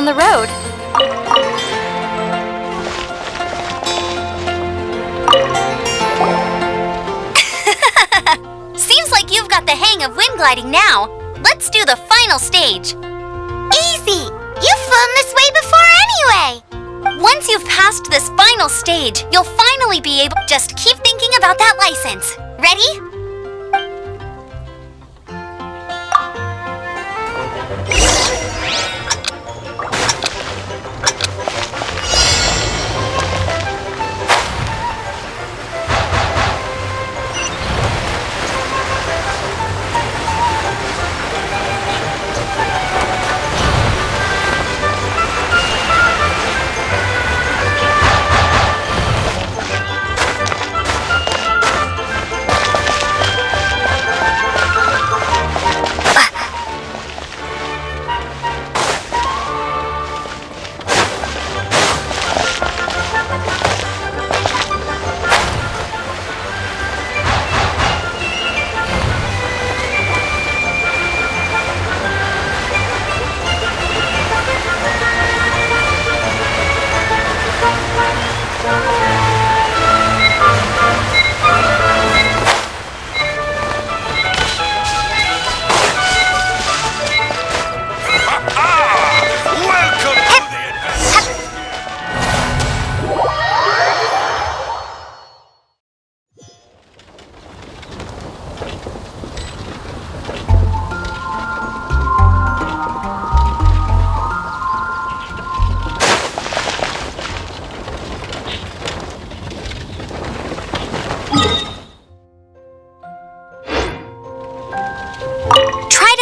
the road. Seems like you've got the hang of wind gliding now. Let's do the final stage. Easy! You've flown this way before anyway! Once you've passed this final stage, you'll finally be able... Just keep thinking about that license. Ready?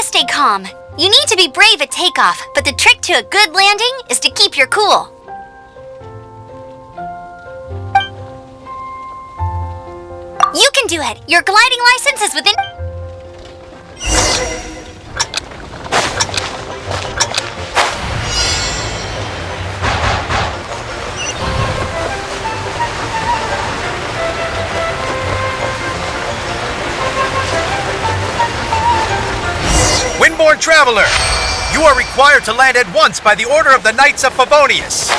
Stay calm. You need to be brave at takeoff, but the trick to a good landing is to keep your cool. You can do it! Your gliding license is within... Windborne Traveler, you are required to land at once by the order of the Knights of Favonius.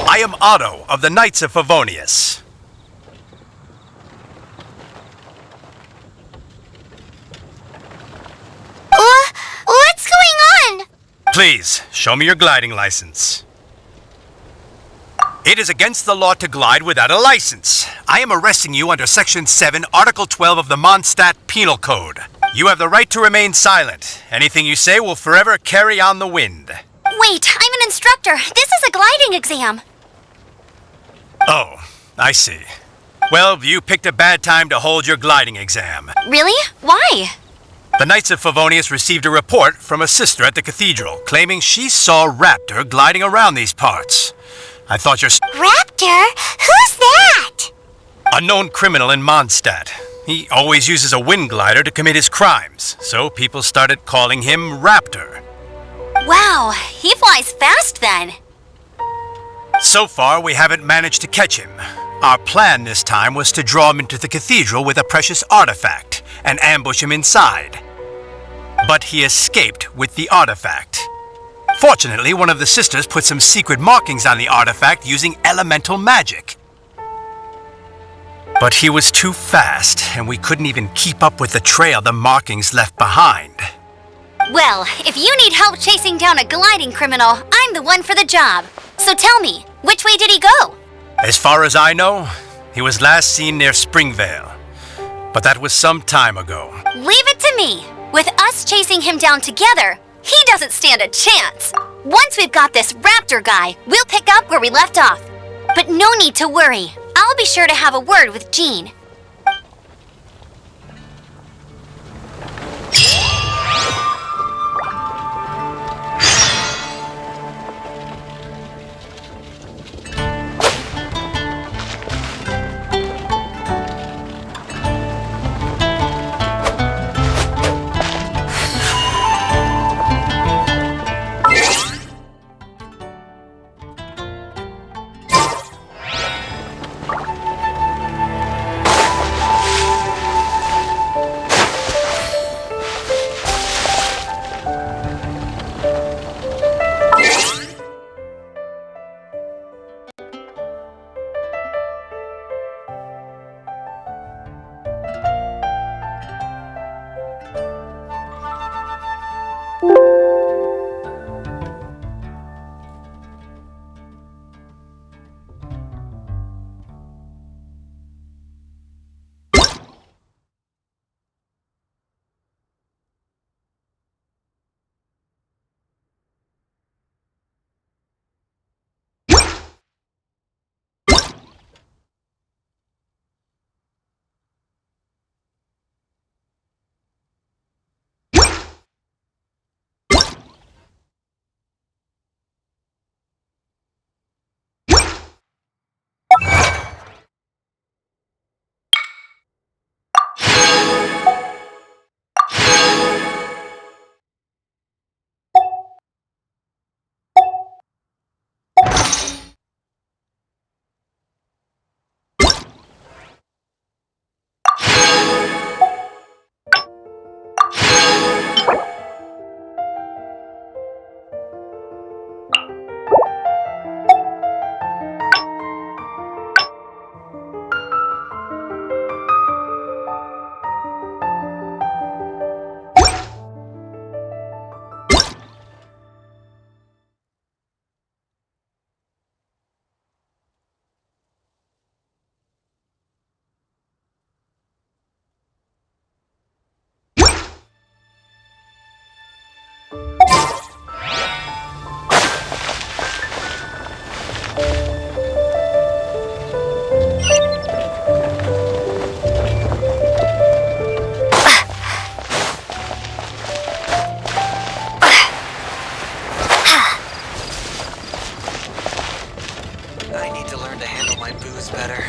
I am Otto of the Knights of Favonius. What's going on? Please, show me your gliding license. It is against the law to glide without a license. I am arresting you under Section 7, Article 12 of the Mondstadt Penal Code. You have the right to remain silent. Anything you say will forever carry on the wind. Wait, I'm an instructor. This is a gliding exam. Oh, I see. Well, you picked a bad time to hold your gliding exam. Really? Why? The Knights of Favonius received a report from a sister at the cathedral claiming she saw Raptor gliding around these parts. I thought your... Raptor? Who's that? Unknown criminal in Mondstadt. He always uses a wind glider to commit his crimes, so people started calling him Raptor. Wow, he flies fast then. So far, we haven't managed to catch him. Our plan this time was to draw him into the cathedral with a precious artifact and ambush him inside. But he escaped with the artifact. Fortunately, one of the sisters put some secret markings on the artifact using elemental magic. But he was too fast, and we couldn't even keep up with the trail the markings left behind. Well, if you need help chasing down a gliding criminal, I'm the one for the job. So tell me, which way did he go? As far as I know, he was last seen near Springvale. But that was some time ago. Leave it to me. With us chasing him down together, he doesn't stand a chance. Once we've got this raptor guy, we'll pick up where we left off. But no need to worry. I'll be sure to have a word with Jean. I need to learn to handle my booze better.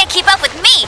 can't keep up with me!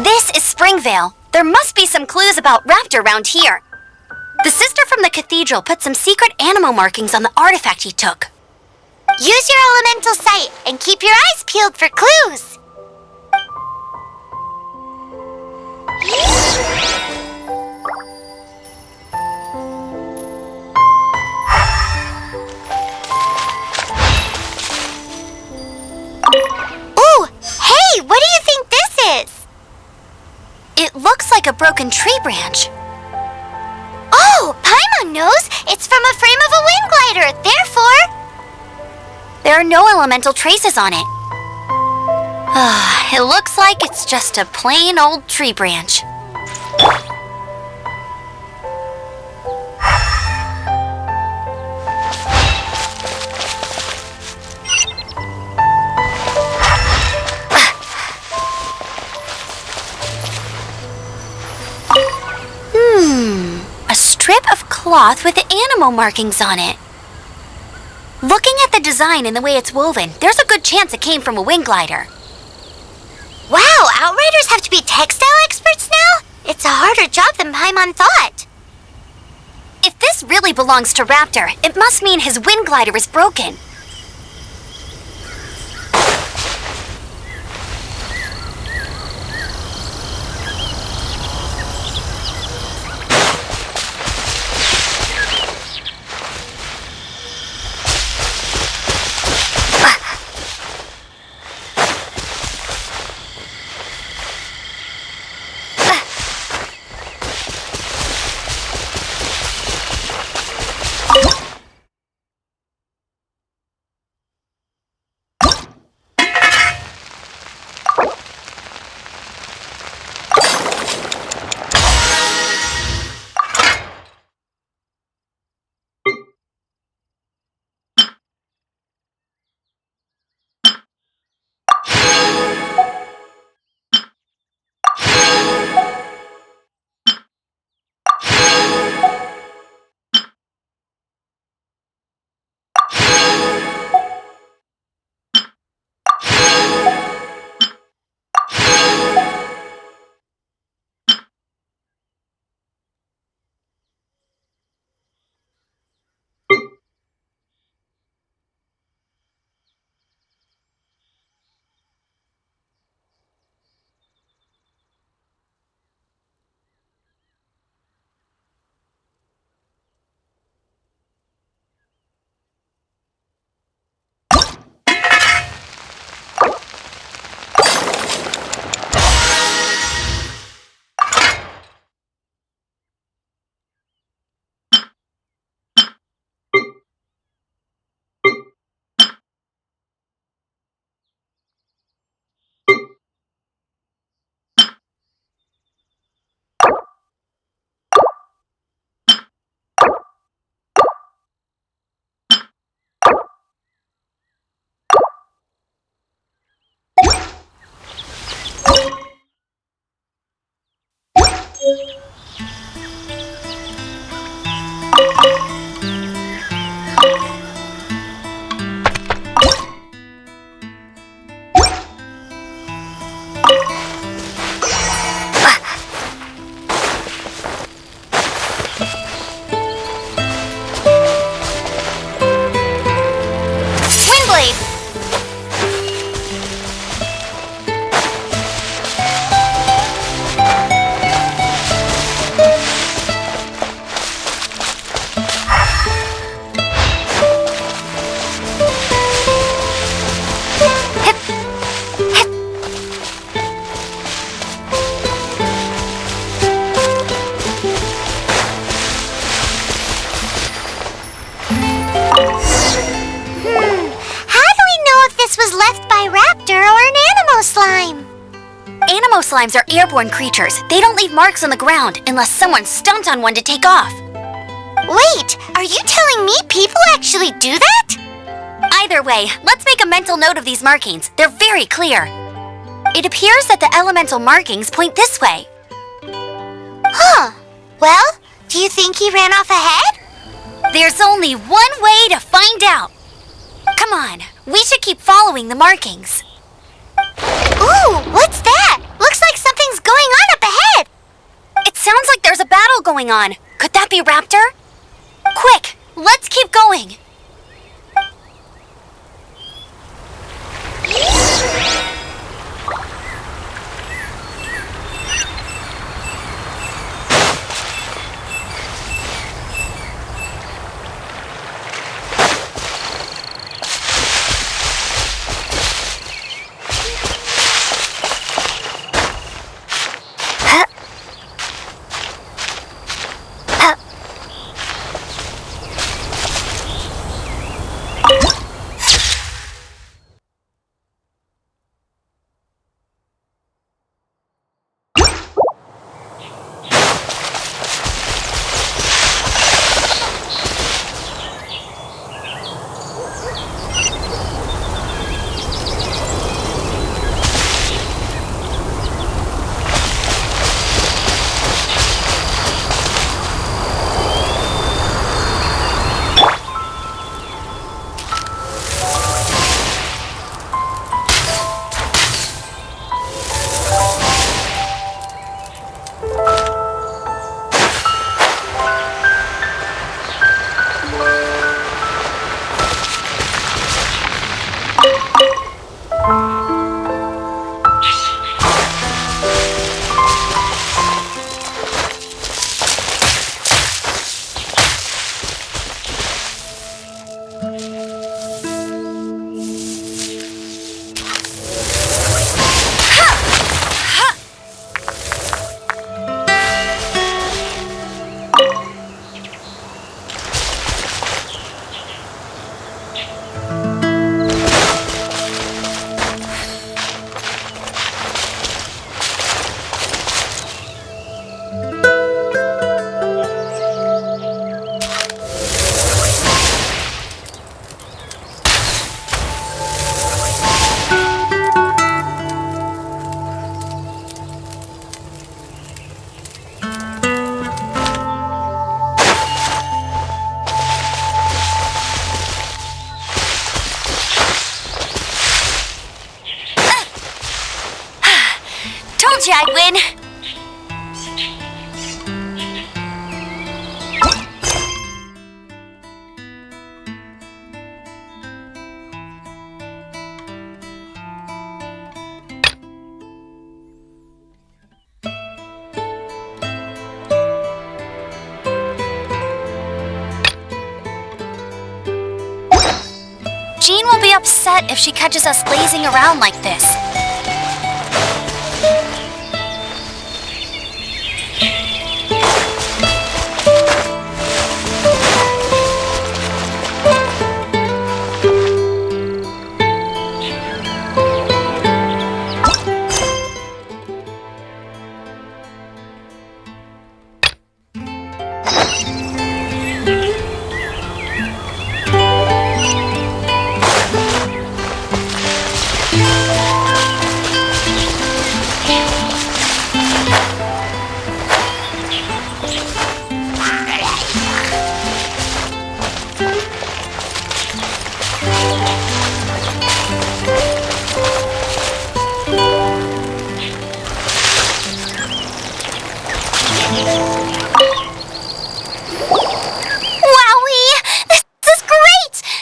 This is Springvale. There must be some clues about Raptor around here. The sister from the cathedral put some secret animal markings on the artifact he took. Use your elemental sight and keep your eyes peeled for clues. Ooh, hey, what do you think this is? It looks like a broken tree branch. Oh, Paimon knows! It's from a frame of a wind glider, therefore... There are no elemental traces on it. It looks like it's just a plain old tree branch. A strip of cloth with animal markings on it. Looking at the design and the way it's woven, there's a good chance it came from a wind glider. Wow, Outriders have to be textile experts now? It's a harder job than Paimon thought. If this really belongs to Raptor, it must mean his wind glider is broken. slimes are airborne creatures. They don't leave marks on the ground unless someone stomped on one to take off. Wait, are you telling me people actually do that? Either way, let's make a mental note of these markings. They're very clear. It appears that the elemental markings point this way. Huh. Well, do you think he ran off ahead? There's only one way to find out. Come on, we should keep following the markings. Ooh, what's that? Looks like something's going on up ahead. It sounds like there's a battle going on. Could that be Raptor? Quick, let's keep going. Told you I'd win. Jean will be upset if she catches us lazing around like this.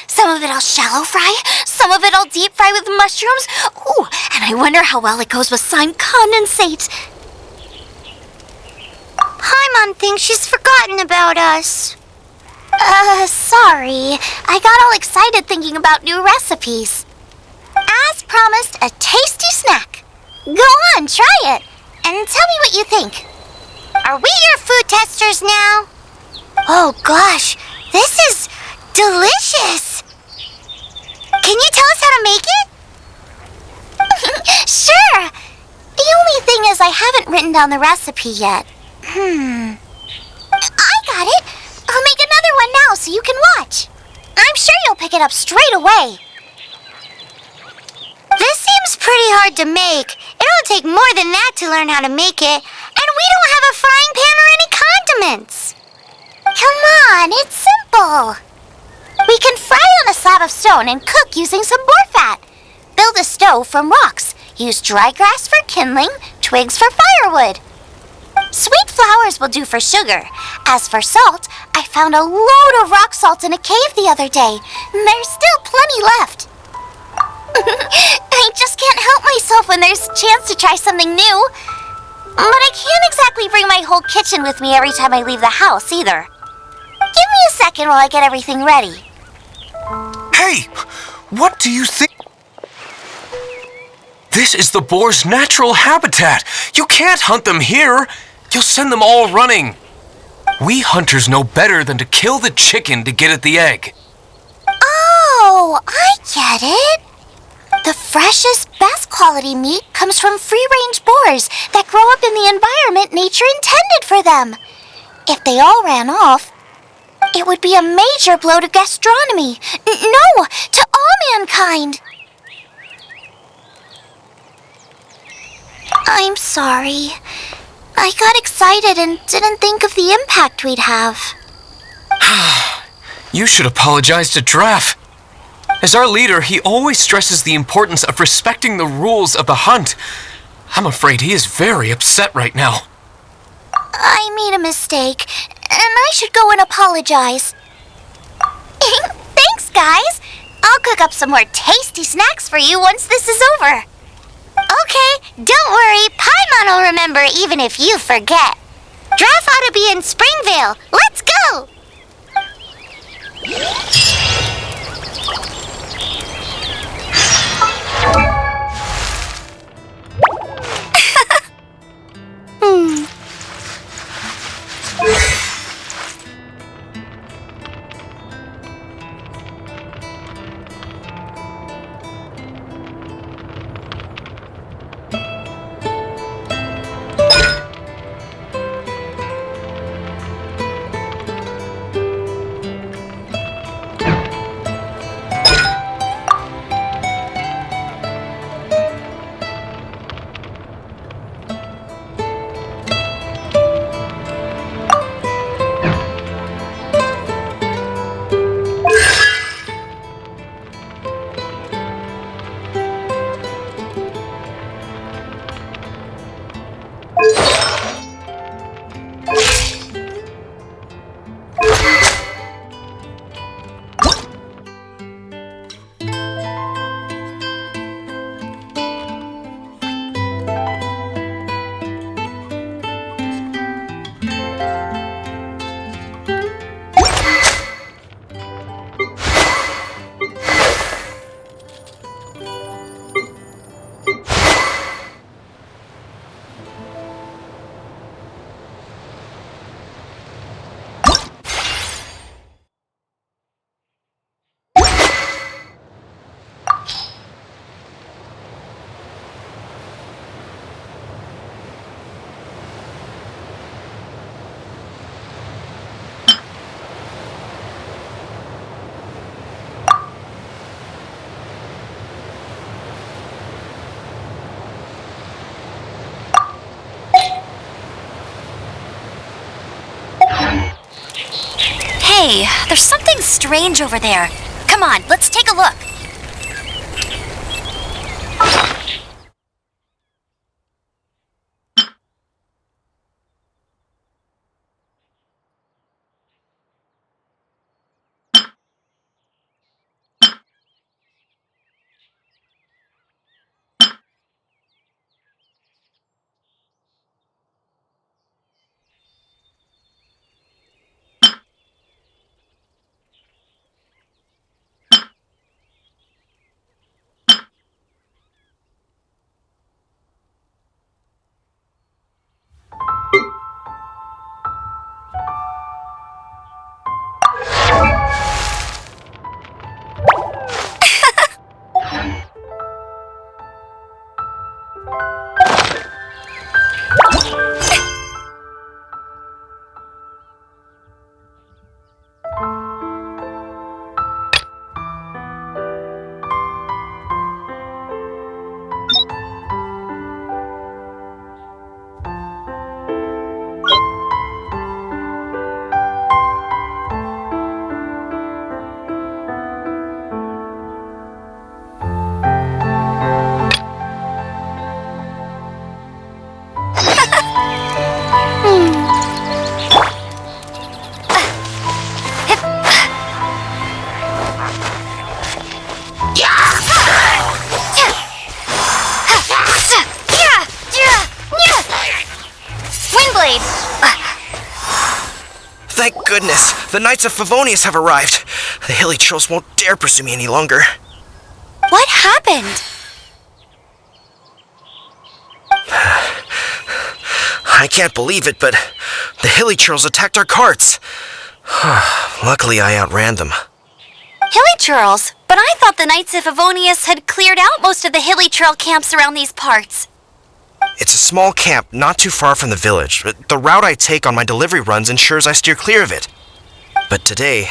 Some of it I'll shallow fry, some of it I'll deep fry with mushrooms. Ooh, and I wonder how well it goes with slime condensate. Paimon thinks she's forgotten about us. Sorry. I got all excited thinking about new recipes. As promised, a tasty snack. Go on, try it, and tell me what you think. Are we your food testers now? Oh gosh, this is delicious. Can you tell us how to make it? Sure. The only thing is I haven't written down the recipe yet. I got it. I'll make another one now so you can watch. I'm sure you'll pick it up straight away. This seems pretty hard to make. It'll take more than that to learn how to make it. And we don't have a frying pan or any condiments. Come on, it's simple. We can fry on a slab of stone and cook using some boar fat. Build a stove from rocks. Use dry grass for kindling, twigs for firewood. Sweet flowers will do for sugar. As for salt, I found a load of rock salt in a cave the other day. There's still plenty left. I just can't help myself when there's a chance to try something new. But I can't exactly bring my whole kitchen with me every time I leave the house either. Give me a second while I get everything ready. Hey! What do you think? This is the boar's natural habitat. You can't hunt them here. You'll send them all running. We hunters know better than to kill the chicken to get at the egg. Oh, I get it. The freshest, best quality meat comes from free-range boars that grow up in the environment nature intended for them. If they all ran off, it would be a major blow to gastronomy. No, to all mankind. I'm sorry. I got excited and didn't think of the impact we'd have. You should apologize to Draff. As our leader, he always stresses the importance of respecting the rules of the hunt. I'm afraid he is very upset right now. I made a mistake, and I should go and apologize. Thanks, guys. I'll cook up some more tasty snacks for you once this is over. Okay, don't worry. Paimon will remember even if you forget. Draft ought to be in Springvale. Let's go! Hey, there's something strange over there. Come on, let's take a look. goodness, the Knights of Favonius have arrived. The hilly trolls won't dare pursue me any longer. What happened? I can't believe it, but the hilly trolls attacked our carts. Luckily, I outran them. Hilly Churls? But I thought the Knights of Favonius had cleared out most of the hilly trail camps around these parts. It's a small camp not too far from the village. The route I take on my delivery runs ensures I steer clear of it. But today,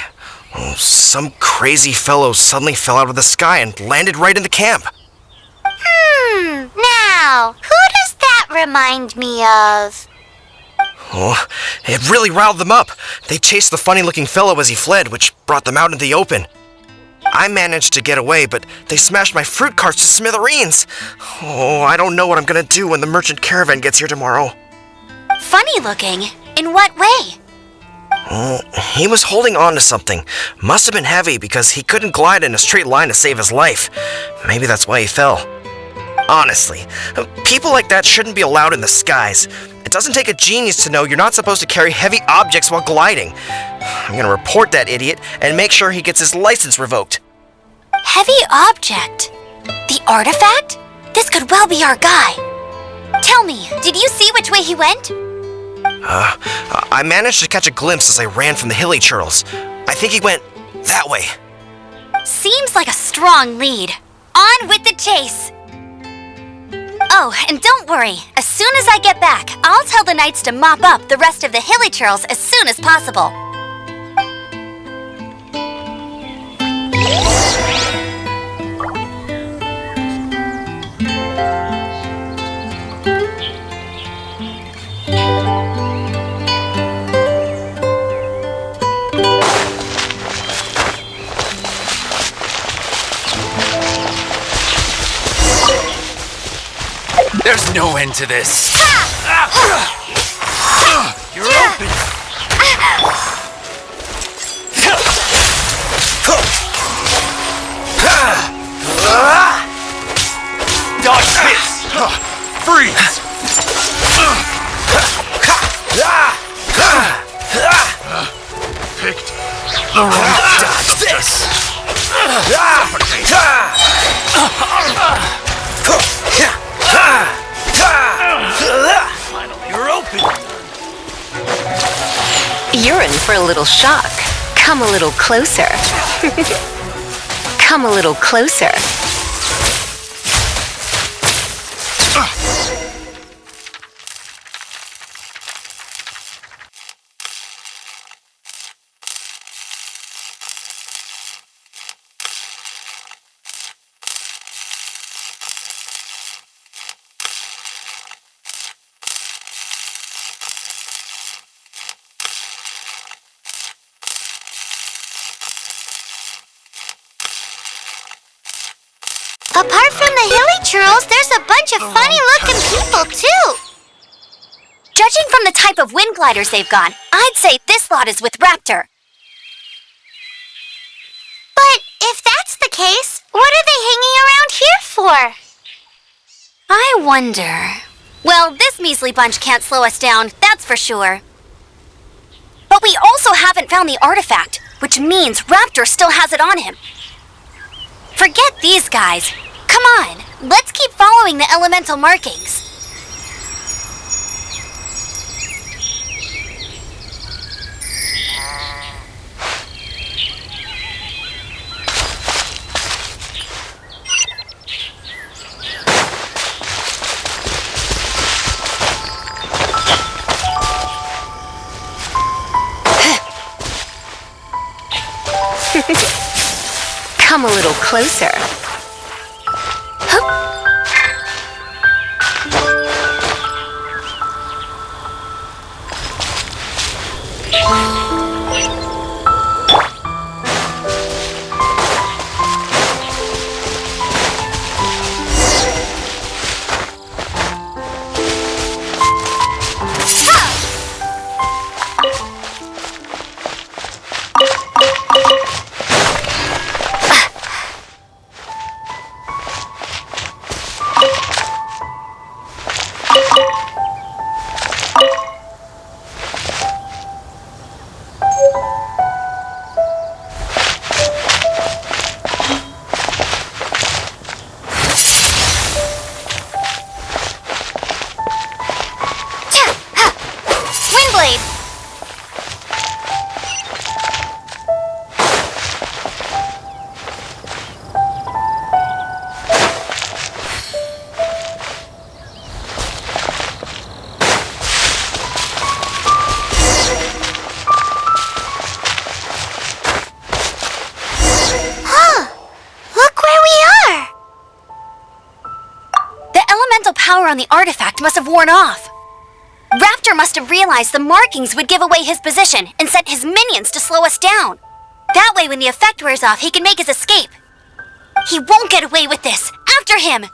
some crazy fellow suddenly fell out of the sky and landed right in the camp. Now, who does that remind me of? Oh, it really riled them up. They chased the funny-looking fellow as he fled, which brought them out in the open. I managed to get away, but they smashed my fruit carts to smithereens. Oh, I don't know what I'm gonna do when the merchant caravan gets here tomorrow. Funny looking? In what way? He was holding on to something. Must have been heavy because he couldn't glide in a straight line to save his life. Maybe that's why he fell. Honestly, people like that shouldn't be allowed in the skies. It doesn't take a genius to know you're not supposed to carry heavy objects while gliding. I'm gonna report that idiot and make sure he gets his license revoked. Heavy object? The artifact? This could well be our guy. Tell me, did you see which way he went? I managed to catch a glimpse as I ran from the hilly churls. I think he went that way. Seems like a strong lead. On with the chase! Oh, and don't worry. As soon as I get back, I'll tell the knights to mop up the rest of the hilly churls as soon as possible. There's no end to this. You're open. Dodge this. Freeze. Picked the wrong dodge this. You're open. You're in for a little shock. Come a little closer. Come a little closer. Apart from the hilly churls, there's a bunch of funny-looking people, too. Judging from the type of wind gliders they've got, I'd say this lot is with Raptor. But if that's the case, what are they hanging around here for? I wonder... Well, this measly bunch can't slow us down, that's for sure. But we also haven't found the artifact, which means Raptor still has it on him. Forget these guys. Come on, let's keep following the elemental markings. Come a little closer. on the artifact must have worn off. Raptor must have realized the markings would give away his position and sent his minions to slow us down. That way, when the effect wears off, he can make his escape. He won't get away with this! After him!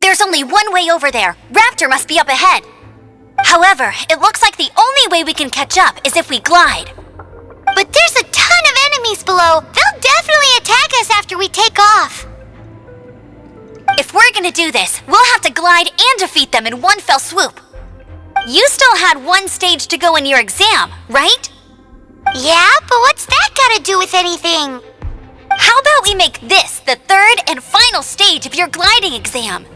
There's only one way over there. Raptor must be up ahead. However, it looks like the only way we can catch up is if we glide. But there's a ton of enemies below. They'll definitely attack us after we take off. If we're gonna do this, we'll have to glide and defeat them in one fell swoop. You still had one stage to go in your exam, right? Yeah, but what's that gotta do with anything? How about we make this the third and final stage of your gliding exam?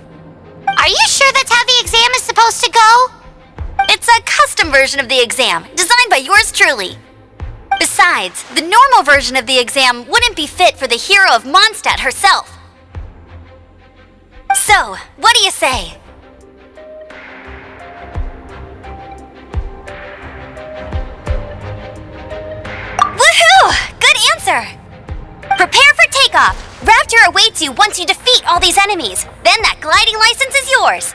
Are you sure that's how the exam is supposed to go? It's a custom version of the exam, designed by yours truly. Besides, the normal version of the exam wouldn't be fit for the hero of Mondstadt herself. So, what do you say? Woohoo! Good answer! Prepare for takeoff! Raptor awaits you once you defeat all these enemies. Then that gliding license is yours.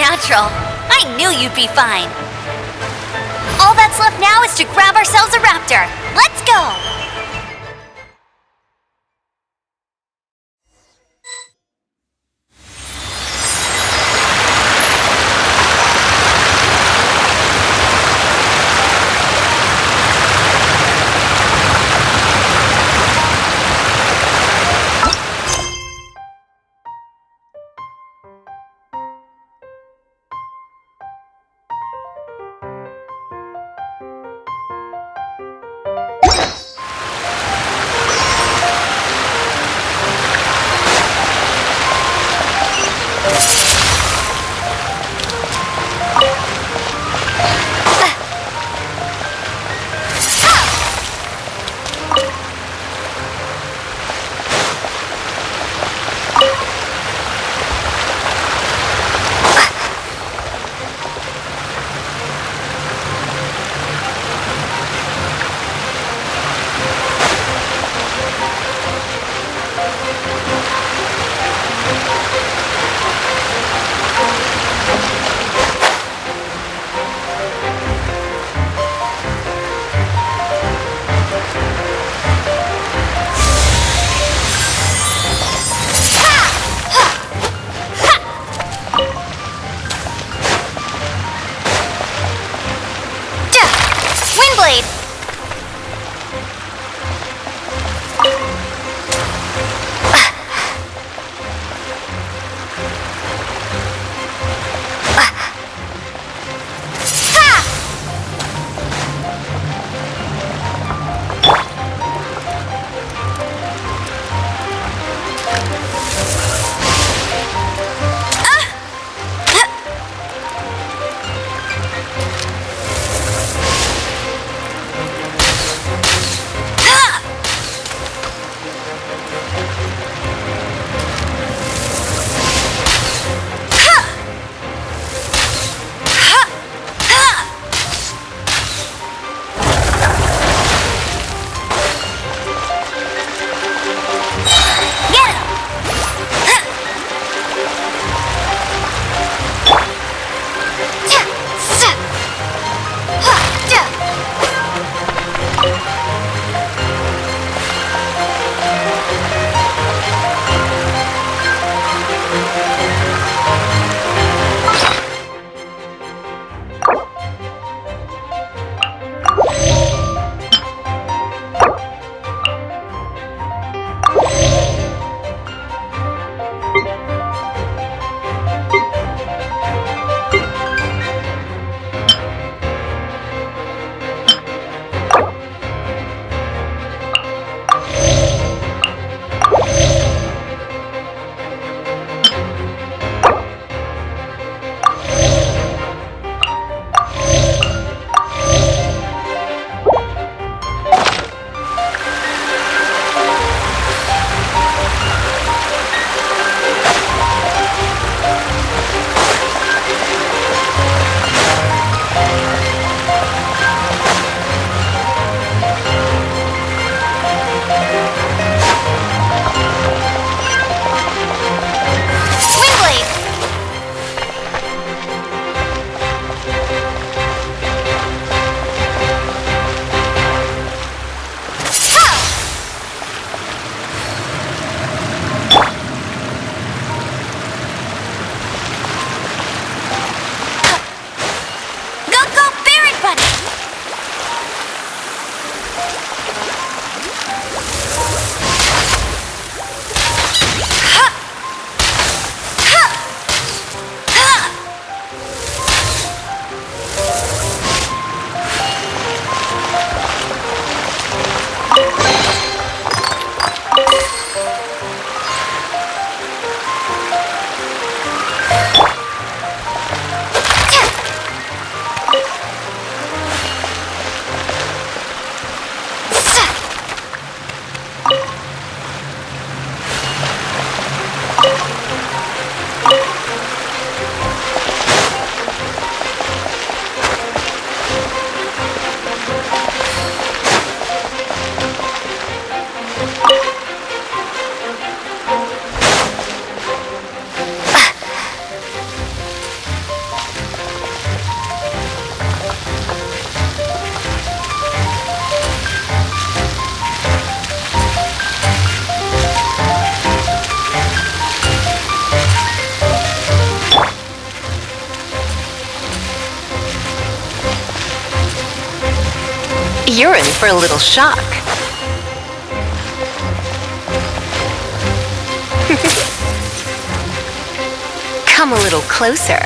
natural. I knew you'd be fine. All that's left now is to grab ourselves a raptor. Let's go! You're in for a little shock. Come a little closer.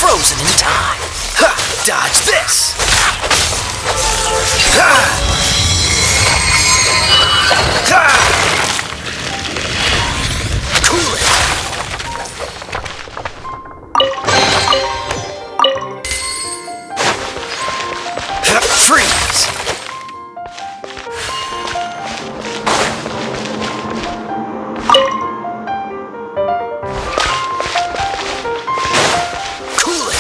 frozen in time. Ha! Dodge this! Ha! Ha! Cool it. Ha! Freeze! Cool it.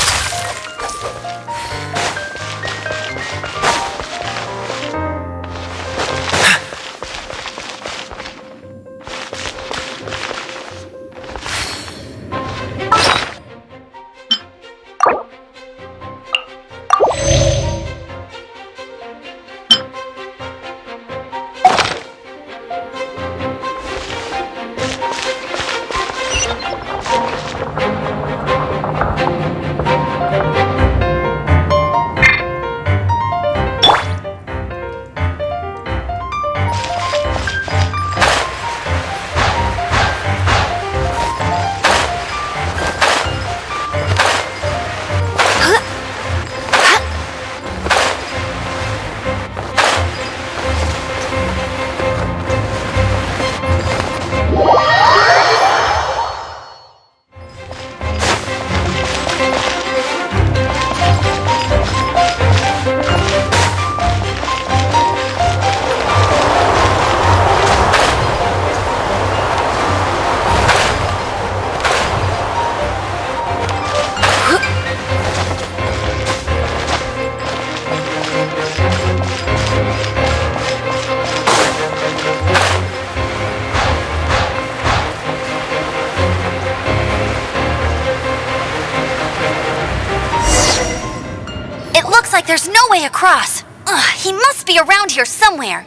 It looks like there's no way across. Ugh, he must be around here somewhere.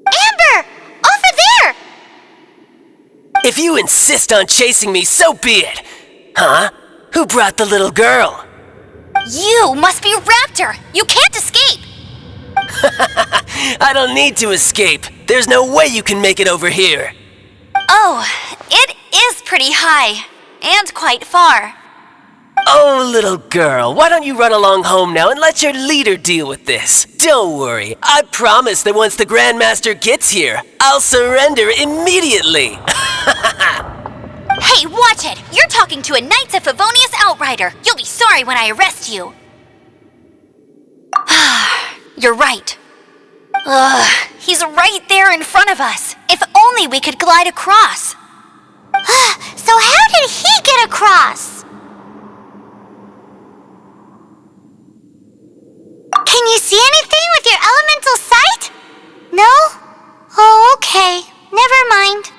Amber! Over there! If you insist on chasing me, so be it. Huh? Who brought the little girl? You must be Raptor. You can't escape. I don't need to escape. There's no way you can make it over here. Oh, it is pretty high. And quite far. Oh, little girl, why don't you run along home now and let your leader deal with this? Don't worry, I promise that once the Grandmaster gets here, I'll surrender immediately. Hey, watch it! You're talking to a Knights of Favonius outrider. You'll be sorry when I arrest you. You're right. Ugh, he's right there in front of us. If only we could glide across. So how did he get across? Can you see anything with your elemental sight? No? Oh, okay. Never mind.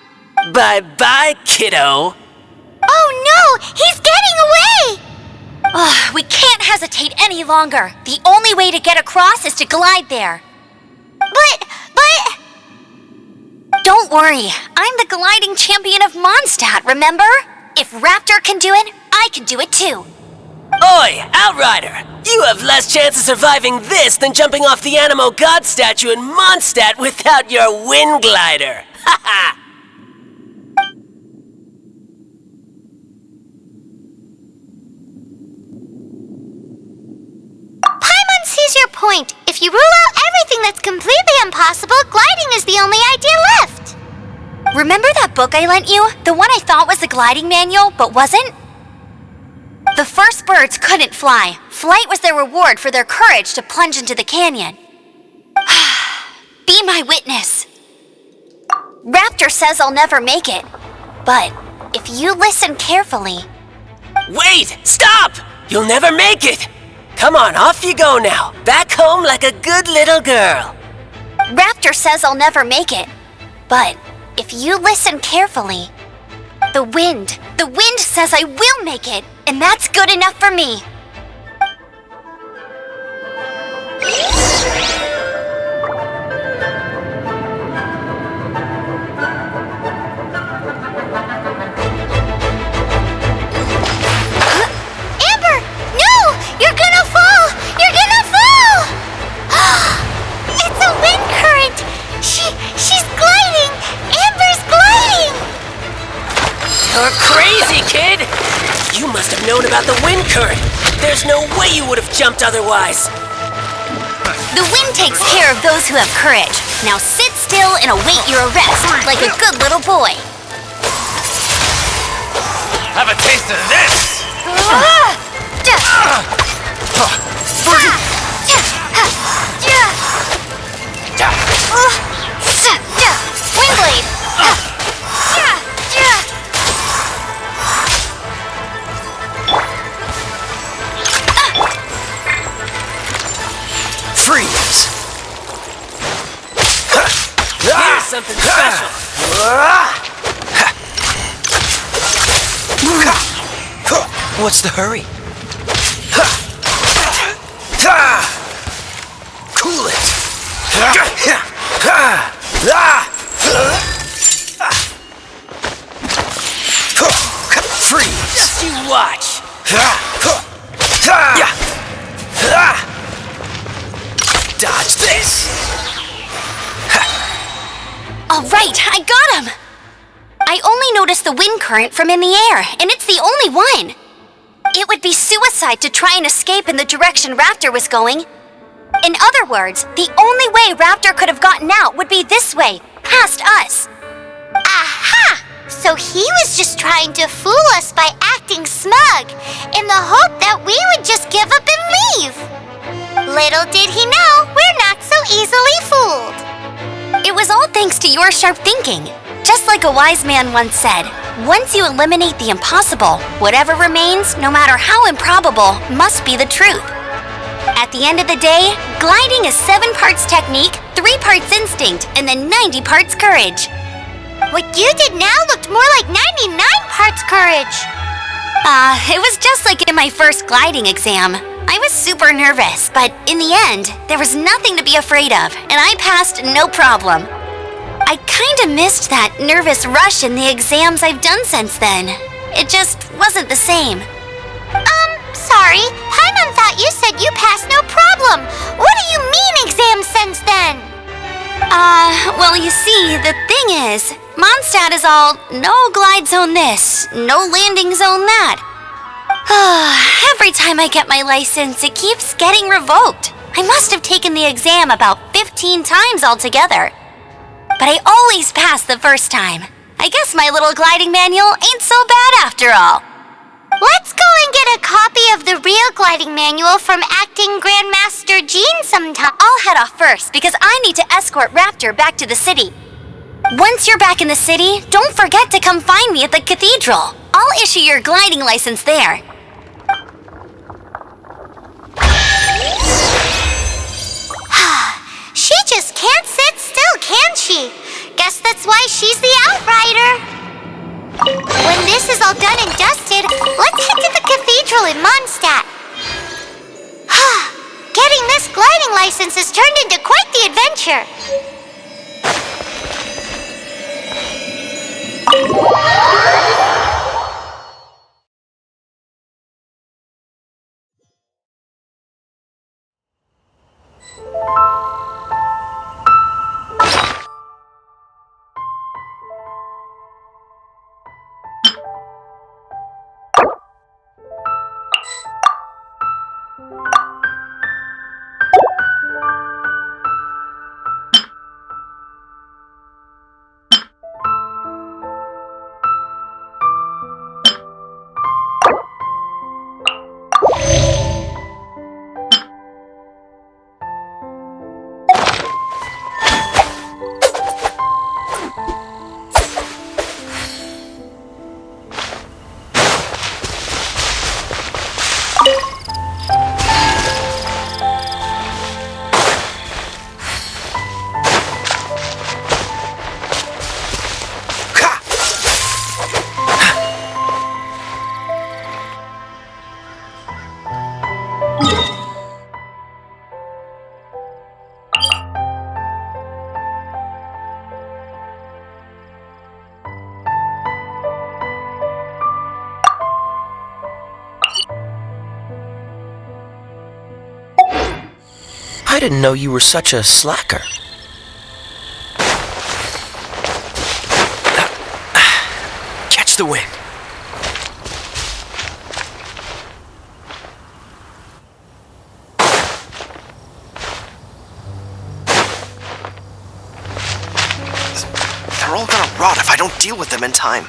Bye-bye, kiddo. Oh no! He's getting away! Ugh, we can't hesitate any longer. The only way to get across is to glide there. But... Don't worry, I'm the gliding champion of Mondstadt, remember? If Raptor can do it, I can do it too. Oi, Outrider! You have less chance of surviving this than jumping off the Animo God statue in Mondstadt without your wind glider! Haha! Paimon sees your point. If you rule out everything that's completely impossible, gliding is the only idea left. Remember that book I lent you? The one I thought was the gliding manual, but wasn't? The first birds couldn't fly. Flight was their reward for their courage to plunge into the canyon. Be my witness. Raptor says I'll never make it. But if you listen carefully... Wait! Stop! You'll never make it! Come on, off you go now. Back home like a good little girl. Raptor says I'll never make it. But if you listen carefully... The wind says I will make it. And that's good enough for me. Amber! No! You're gonna fall! You're gonna fall! It's a wind current! She's gliding! Amber's gliding! You're crazy, kid! You must have known about the wind current. There's no way you would have jumped otherwise. The wind takes care of those who have courage. Now sit still and await your arrest, like a good little boy. Have a taste of this! Windblade! Freeze! Here's something special. What's the hurry? Cool it. Freeze! Just you watch. Dodge this. All right, I got him! I only noticed the wind current from in the air, and it's the only one. It would be suicide to try and escape in the direction Raptor was going. In other words, the only way Raptor could have gotten out would be this way, past us. Aha! So he was just trying to fool us by acting smug, in the hope that we would just give up and leave. Little did he know, we're not so easily fooled. It was all thanks to your sharp thinking. Just like a wise man once said, once you eliminate the impossible, whatever remains, no matter how improbable, must be the truth. At the end of the day, gliding is 7 parts technique, 3 parts instinct, and then 90 parts courage. What you did now looked more like 99 parts courage. It was just like in my first gliding exam. I was super nervous, but in the end, there was nothing to be afraid of, and I passed no problem. I kinda missed that nervous rush in the exams I've done since then. It just wasn't the same. Sorry, Paimon thought you said you passed no problem. What do you mean exam sense then? Well, you see, the thing is, Mondstadt is all, no glide zone this, no landing zone that. Every time I get my license, it keeps getting revoked. I must have taken the exam about 15 times altogether. But I always pass the first time. I guess my little gliding manual ain't so bad after all. Let's go and get a copy of the real gliding manual from Acting Grandmaster Jean sometime. I'll head off first because I need to escort Raptor back to the city. Once you're back in the city, don't forget to come find me at the cathedral. I'll issue your gliding license there. She just can't sit still, can she? Guess that's why she's the outrider. When this is all done and dusted, let's head to the cathedral in Mondstadt. Getting this gliding license has turned into quite the adventure. I didn't know you were such a slacker. Catch the wind. all gonna rot if I don't deal with them in time.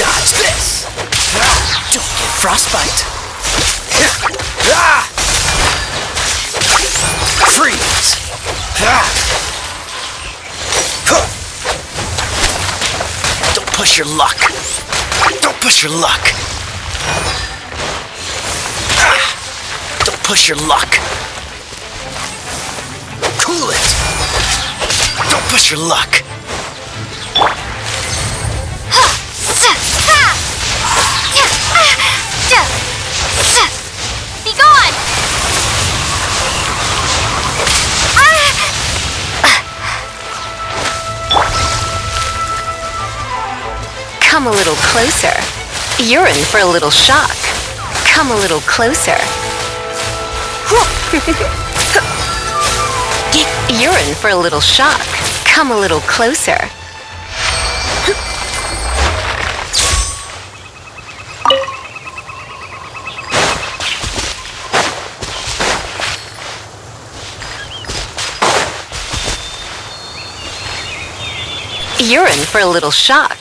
Dodge this! Don't get frostbite! Freeze! Don't push your luck! Don't push your luck! Don't push your luck! Cool it! Don't push your luck! Be gone! Come a little closer. You're in for a little shock. Come a little closer. You're in for a little shock. Come a little closer. You're in for a little shock.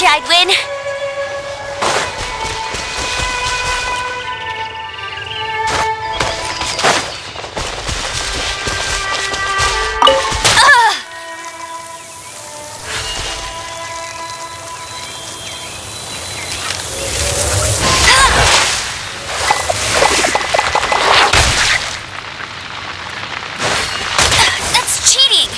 you I'd win. That's cheating.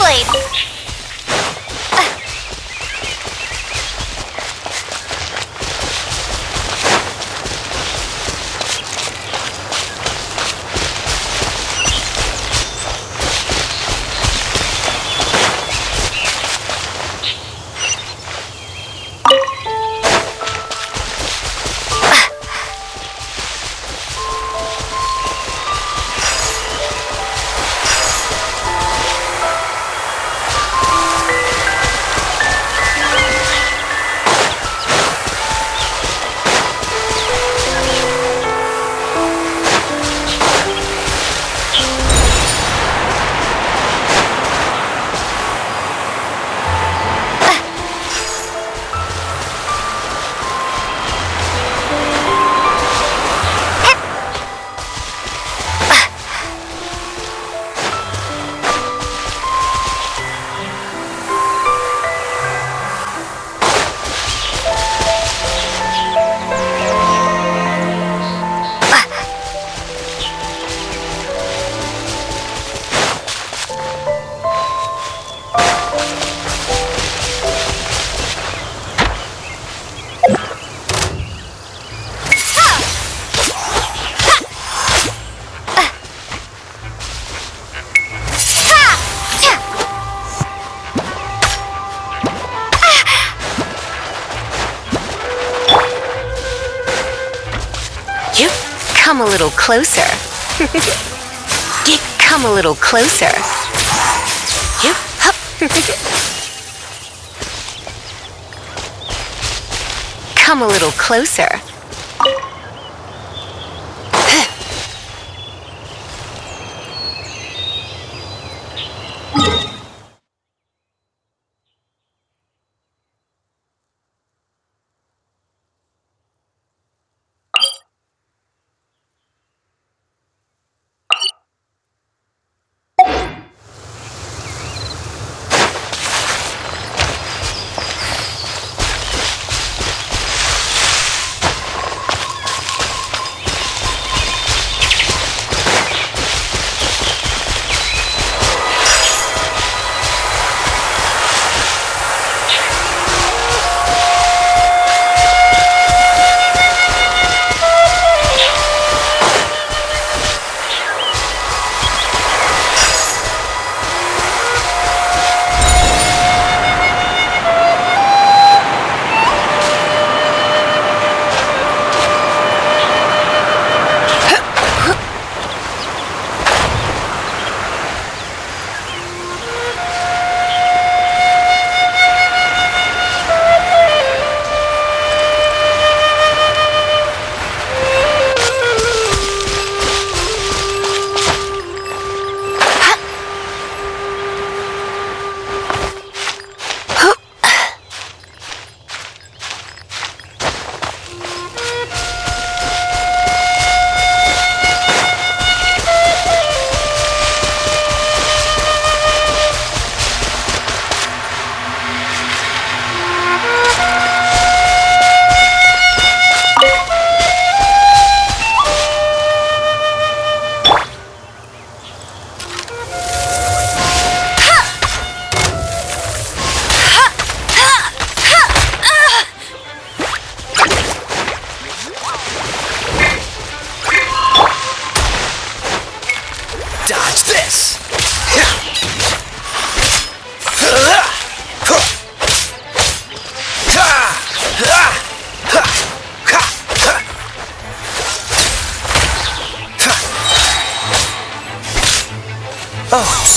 Windblade! Come a little closer. Come a little closer. Come a little closer.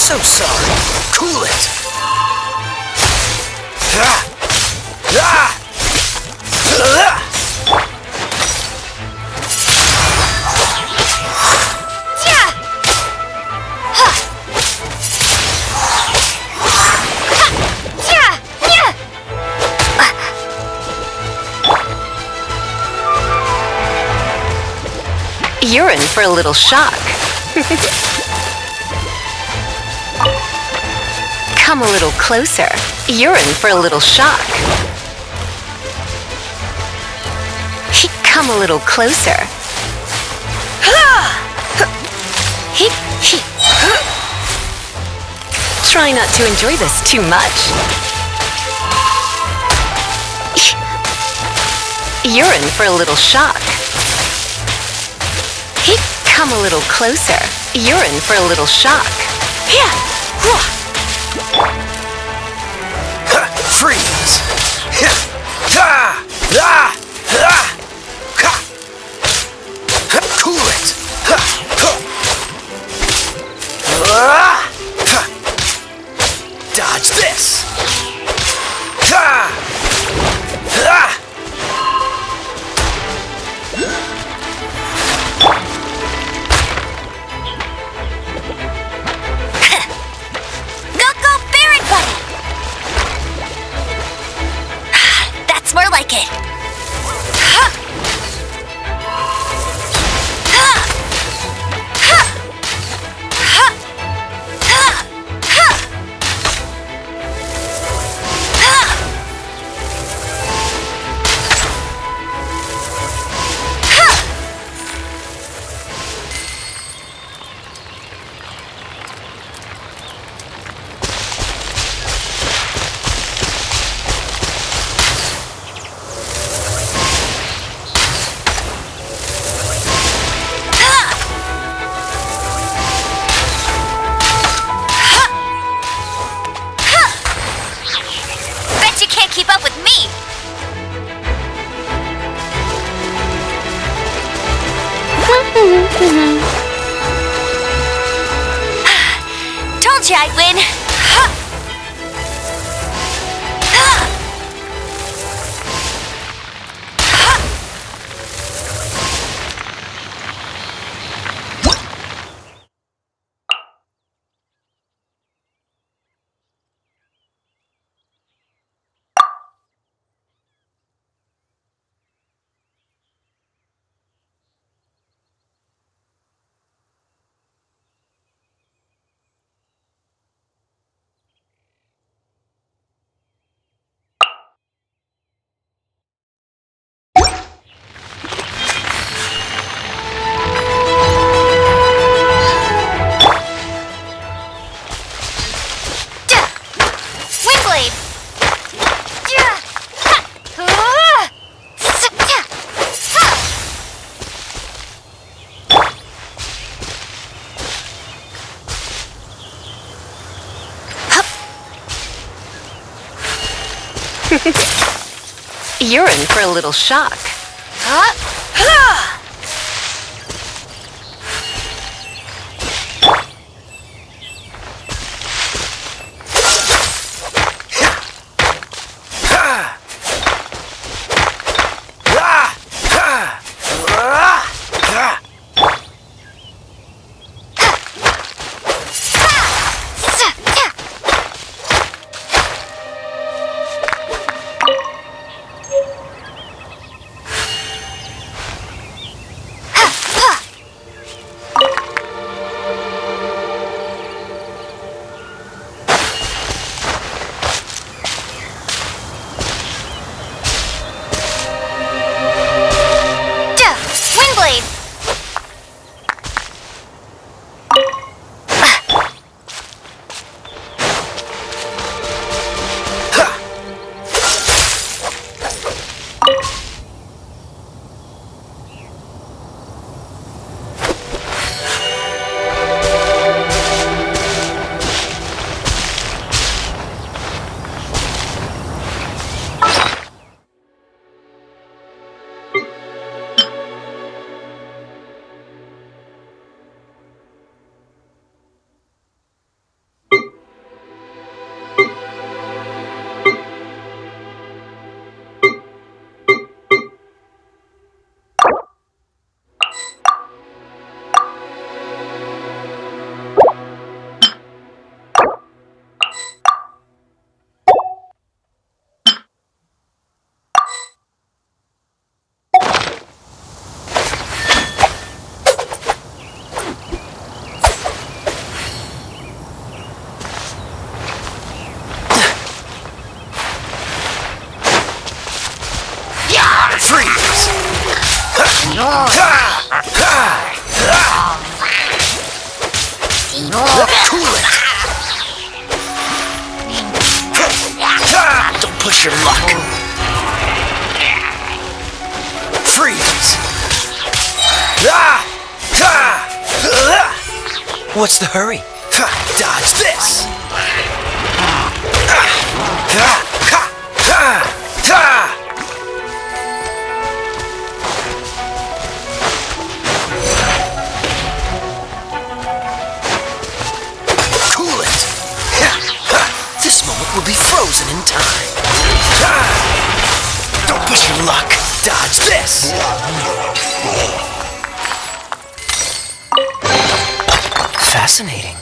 so sorry. Cool it. Ah! Ah! Ah! You're in for a little shock. Come a little closer. You're in for a little shock. Come a little closer. Try not to enjoy this too much. You're in for a little shock. Come a little closer. You're in for a little shock. Freeze! Cool it! Dodge this! That's more like it. Bet you can't keep up with me. Told you I'd win. Windblade. You're in for a little shock. Cool it. Don't push your luck. Freeze. What's the hurry? Dodge this. Cool it. This moment will be frozen in time. Don't push your luck. Dodge this. Fascinating.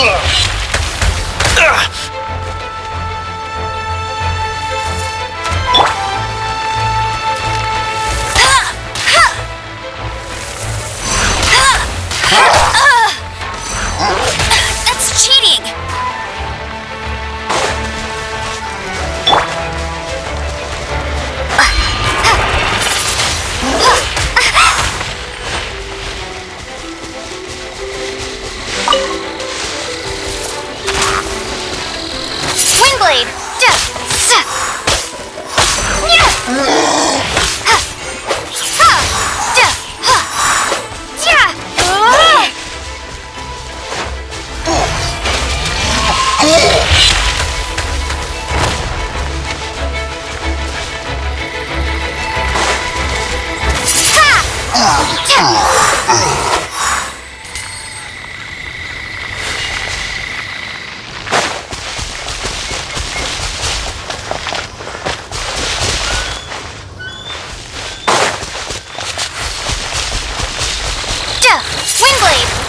That's cheating! Swing blade! Swing blade!